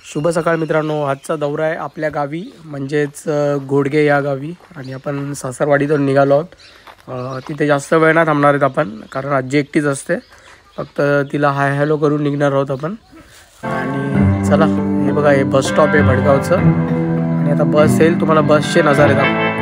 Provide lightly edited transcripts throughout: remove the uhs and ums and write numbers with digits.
शुभ सकाळ मित्रांनो, आजचा दौरा आहे आपल्या गावी म्हणजेच घोडगे या गावी आणि आपण सासरवाडीतून निघालो आहोत। तिथे जास्त वेळ नाही थांबणार आहेत आपण, कारण आजी एकटीच असते, फक्त तिला हाय हॅलो करून निघणार आहोत आपण। आणि चला, हे बघा, हे बस स्टॉप आहे भडगावचं आणि आता बस येईल, तुम्हाला बसचे नजारे दाखवतो।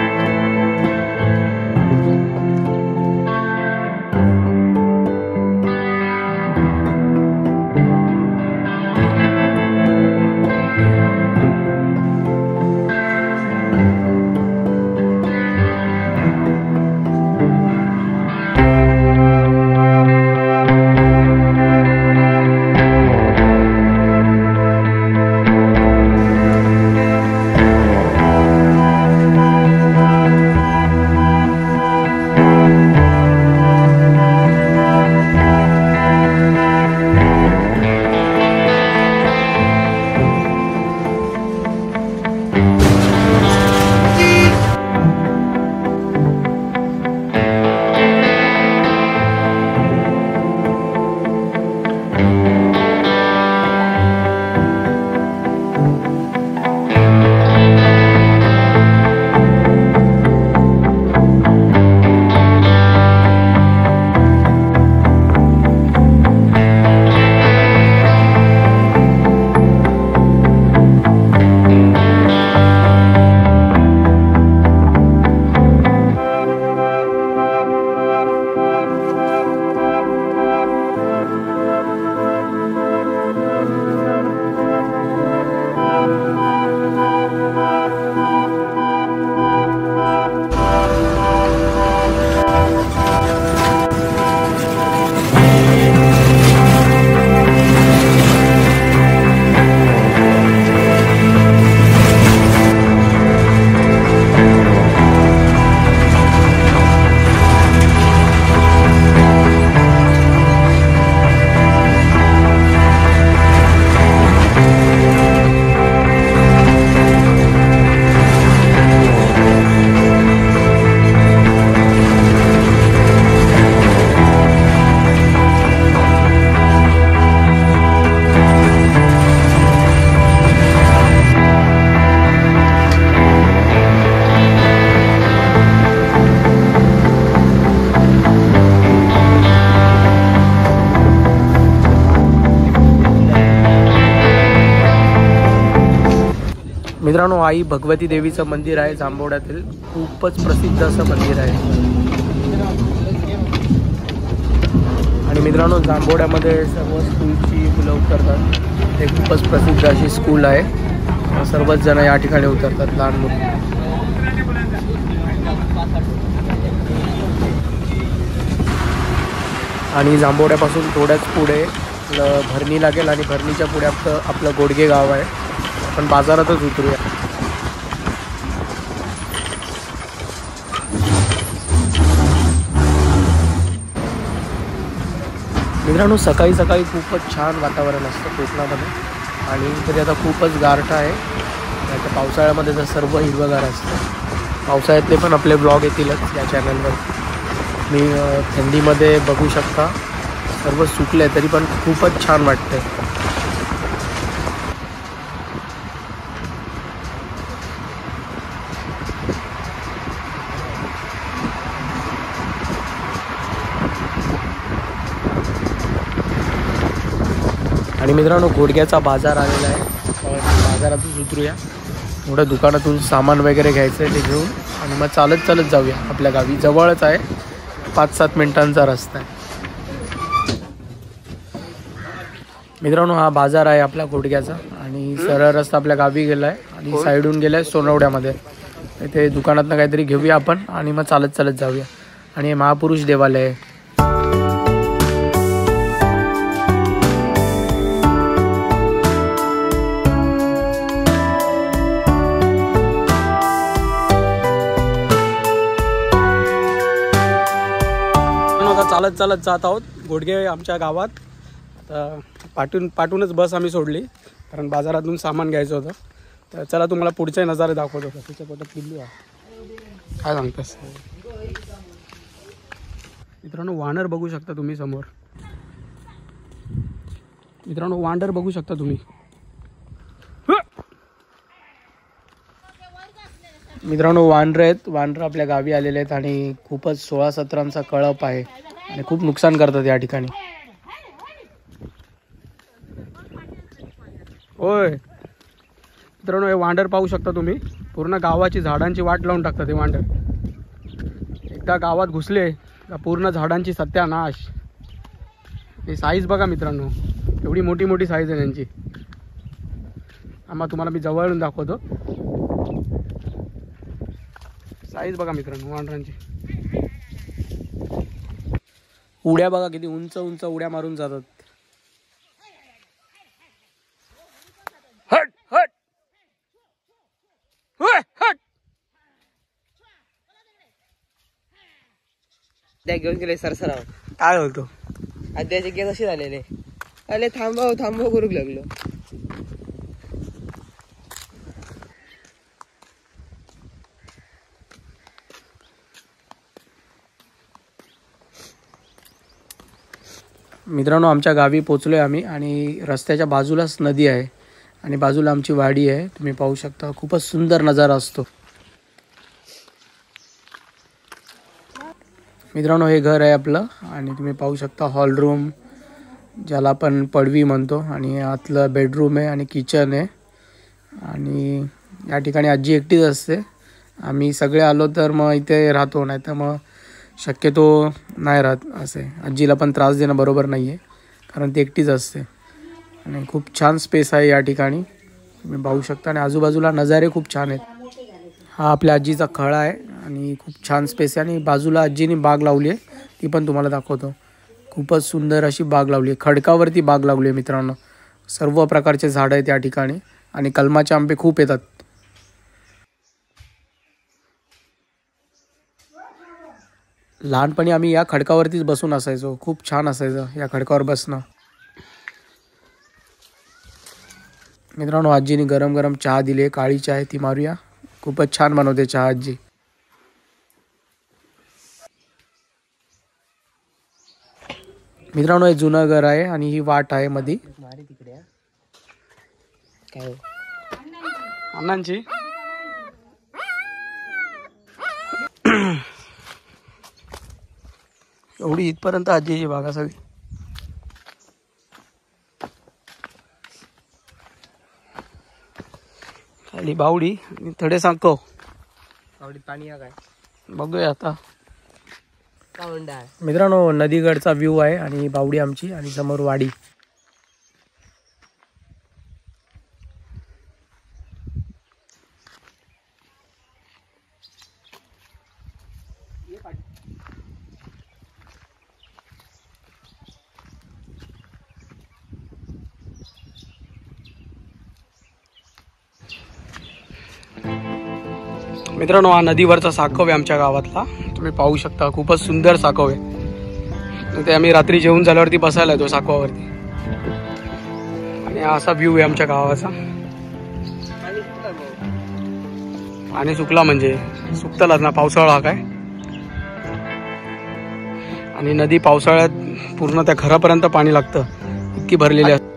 मित्रांनो, आई भगवती देवीचं मंदिर आहे जांभोड्यातील, खूपच प्रसिद्ध असं मंदिर आहे। आणि मित्रांनो, जांभोड्यामध्ये सर्व स्कूलची मुलं उतरतात, ते खूपच प्रसिद्ध अशी स्कूल आहे, सर्वच जण या ठिकाणी उतरतात, लहान मुलं। आणि जांभोड्यापासून थोड्याच पुढे भरणी लागेल आणि भरणीच्या पुढे आपलं घोडगे गाव आहे। आपण बाजारातच उतरूया। मित्रांनो, सकाळी सकाळी खूपच छान वातावरण असतं कोकणामध्ये आणि तरी आता खूपच गारठा आहे। आता पावसाळ्यामध्ये तर सर्व हिरवंगार असतं, पावसाळ्यातले पण आपले ब्लॉग येतीलच या चॅनलवर। मी थंडीमध्ये बघू शकता सर्व सुकले, तरी पण खूपच छान वाटते। आणि मित्रांनो, घोडग्याचा बाजार आलेला आहे, बाजारातून उतरूया, थोडं दुकानातून सामान वगैरे घ्यायचं आहे ते घेऊन आणि मग चालत चालत जाऊया आपल्या गावी। जवळच आहे, 5-7 मिनिटांचा रस्ता आहे। मित्रांनो, हा बाजार आहे आपल्या घोडग्याचा आणि सरळ रस्ता आपल्या गावी गेला आहे आणि साईडून गेला आहे सोनवड्यामध्ये। इथे दुकानातनं काहीतरी घेऊया आपण आणि मग चालत चालत जाऊया। आणि हे महापुरुष देवालय आहे। चालत चालत जात आहोत घोडगे आमच्या गावात। आता पाठूनच बस आम्ही सोडली, कारण बाजारातून सामान घ्यायचं होतं। तर चला तुम्हाला पुढचे नजारे दाखवतो। त्याच्या पोटात किल्ली आहे, काय सांगतास मित्रांनो? वानर बघू शकता तुम्ही समोर, मित्रांनो वांडर बघू शकता तुम्ही। मित्रांनो वानरं आहेत, वानरं आपल्या गावी आलेले आहेत आणि खूपच 16-17चा कळप आहे आणि खूप नुकसान करतात या ठिकाणी. होय मित्रांनो, हे वांडर पाहू शकता तुम्ही, पूर्ण गावाची झाडांची वाट लावून टाकतात हे वांडर. एकदा गावात घुसले का पूर्ण झाडांची सत्यानाश. हे साईज बघा मित्रांनो, एवढी मोठी मोठी साईज आहे त्यांची. आम्हा तुम्हाला मी जवळून दाखवतो. साईज बघा मित्रांनो वांडरांची. उड्या बघा किती उंच उंच उड्या मारून जातात. हट हट हट. त्या घेऊन गेले सरसराव. काय बोलतो अध्याचे केस असे झालेले. अरे थांबव थांबव करू लागलो. मित्रांनो, आमच्या गावी पोचलोय आम्ही आणि रस्त्याच्या बाजूलाच नदी आहे आणि बाजूला आमची वाडी आहे. तुम्ही पाहू शकता, खूपच सुंदर नजारा असतो. मित्रांनो, हे घर आहे आपलं आणि तुम्ही पाहू शकता हॉल रूम, ज्याला आपण पडवी म्हणतो, आणि आतलं बेडरूम आहे आणि किचन आहे. आणि या ठिकाणी आजी एकटीच असते. आम्ही सगळे आलो तर मग इथे राहतो, नाही तर मग शक्यतो नाही राहत. असे आजीला पण त्रास देणं बरोबर नाही आहे, कारण ती एकटीच असते. आणि खूप छान स्पेस आहे या ठिकाणी, तुम्ही पाहू शकता. आणि आजूबाजूला नजारे खूप छान आहेत. हा आपल्या आजीचा खळा आहे आणि खूप छान स्पेस आहे. आणि बाजूला आजीने बाग लावली आहे, ती पण तुम्हाला दाखवतो. खूपच सुंदर अशी बाग लावली आहे, खडकावरती बाग लावली आहे मित्रांनो. सर्व प्रकारचे झाडं आहेत या ठिकाणी आणि कलमाचे आंबे खूप येतात. लहानपणी आम्ही या खडकावरतीच बसून असायचो, खूप छान असायचं या खडकावर बसणं. मित्रांनो, आजीने गरम गरम चहा दिली, काळी चहा आहे ती मारूया. खूपच छान बनवते चहा आजी. मित्रांनो, हे जुनं घर आहे आणि ही वाट आहे मध्ये. तिकडे काय अण्णांची एवढी इथपर्यंत आजीची बागा सगळी. खाली बावडी आणि थोडे सांगतो आवडीत पाणी या काय बघूया आता. का होंडा आहे. मित्रांनो, नदीगडचा व्ह्यू आहे आणि बावडी आमची आणि समोर वाडी. मित्रांनो, हा नदीवरचा साकव आहे आमच्या गावातला. तुम्ही पाहू शकता, खूपच सुंदर साकव आहे. ते आम्ही रात्री जेवून झाल्यावरती बसायला येतो साकवावरती. आणि हा असा व्ह्यू आहे आमच्या गावाचा. पाणी सुकला म्हणजे सुकतलाच ना, पावसाळा काय. आणि नदी पावसाळ्यात पूर्ण त्या घरापर्यंत पाणी लागतं, इतकी भरलेली असते.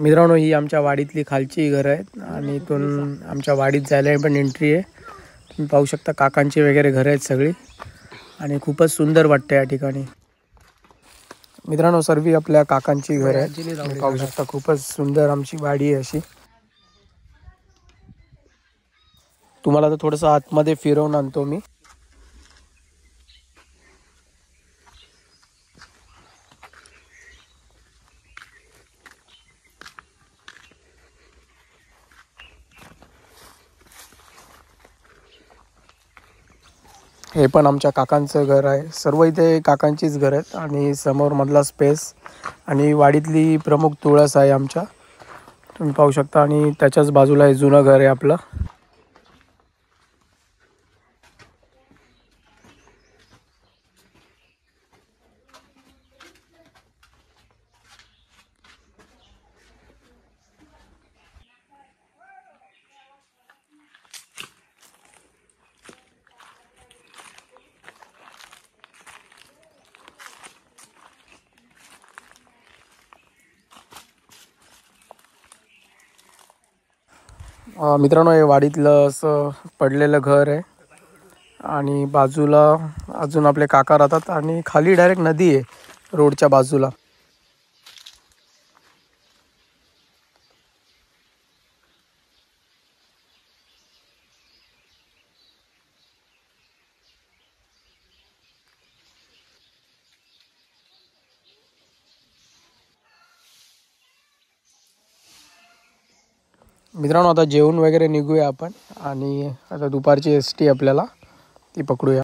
मित्रांनो, ही आमच्या वाडीतली खालची घरं आहेत आणि इथून आमच्या वाडीत जायला पण एंट्री आहे. तुम्ही पाहू शकता, काकांची वगैरे घरं आहेत सगळी आणि खूपच सुंदर वाटतं या ठिकाणी. मित्रांनो, सर्व आपल्या काकांची घर आहेत. तुम्ही पाहू शकता, खूपच सुंदर आमची वाडी आहे अशी. तुम्हाला तर थोडंसं आतमध्ये फिरवून आणतो मी. हे पण आमच्या काकांचं घर आहे. सर्व इथे काकांचीच घर आहेत. आणि समोर मधला स्पेस आणि वाडीतली प्रमुख तुळस आहे आमच्या, तुम्ही पाहू शकता. आणि त्याच्याच बाजूला हे जुनं घर आहे आपलं. मित्रांनो, हे वाडीतलं असं पडलेलं घर आहे. आणि बाजूला अजून आपले काका राहतात. आणि खाली डायरेक्ट नदी आहे रोडच्या बाजूला. मित्रांनो, आता जेवण वगैरे निघूया आपण. आणि आता दुपारची ST आपल्याला ती पकडूया.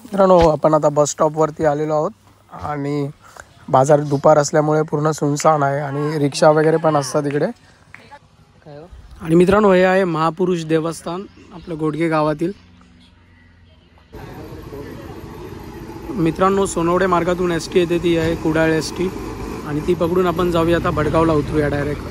मित्रांनो, आपण आता बस स्टॉपवरती आलेलो आहोत. आणि बाजार दुपार असल्यामुळे पूर्ण सुनसान आहे. आणि रिक्षा वगैरे पण असतात इकडे. आणि मित्रांनो, हे आहे महापुरुष देवस्थान आपलं घोडगे गावातील. मित्रांनो, सोनवडे मार्गातून ST येते, ती आहे कुडाळ ST. आणि ती पकडून आपण जाऊया आता भडगावला उतरूया डायरेक्ट.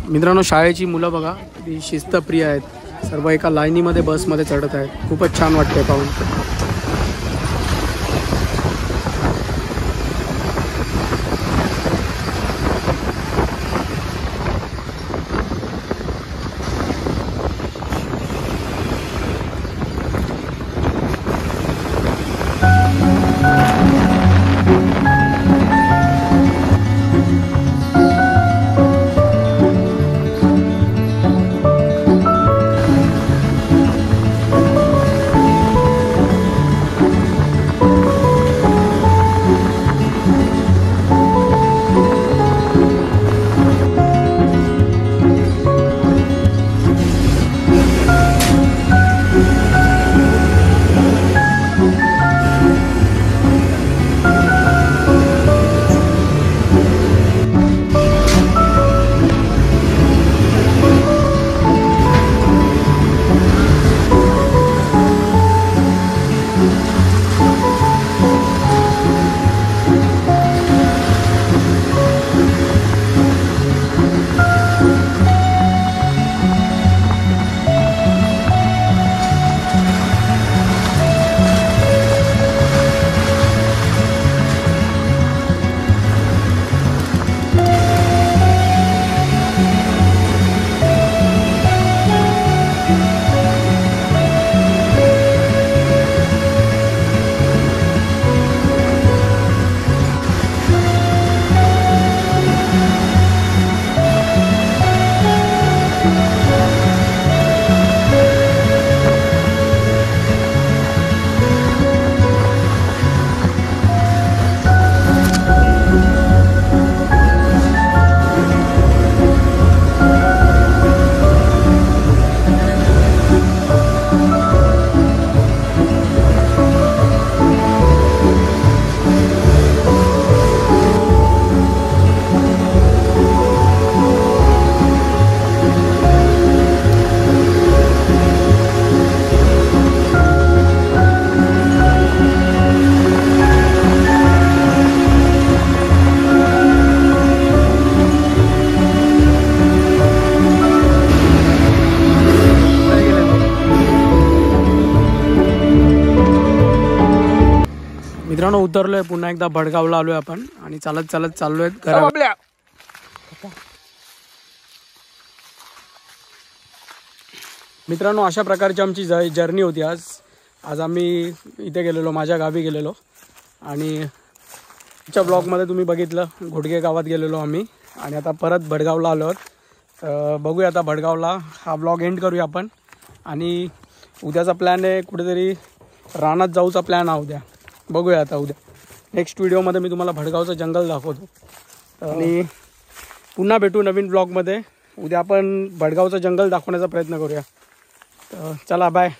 मित्रांनो, शाळेची मुलं बघा ती शिस्तप्रिय आहेत. सर्व एका लाईनीमध्ये बसमध्ये चढत आहेत. खूपच छान वाटते पाहून. मित्रांनो, उतरलोय पुन्हा एकदा भडगावला आलोय आपण. आणि चालत चालत चाललोय घराकडे. मित्रांनो, अशा प्रकारची आमची जर्नी होती आज. आम्ही इथे गेलेलो, माझ्या गावी गेलेलो. आणि आजच्या ब्लॉगमध्ये तुम्ही बघितलं घोडगे गावात गेलेलो आम्ही आणि आता परत भडगावला आलो आहोत. तर बघूया आता भडगावला हा ब्लॉग एंड करूया आपण. आणि उद्याचा प्लॅन आहे कुठेतरी रानात जाऊचा प्लॅन आहे उद्या. बघूया आता उद्या नेक्स्ट व्हिडिओमध्ये मी तुम्हाला भडगावचं जंगल दाखवतो. आणि पुन्हा भेटू नवीन ब्लॉगमध्ये. उद्या आपण भडगावचं जंगल दाखवण्याचा प्रयत्न करूया. तर चला बाय.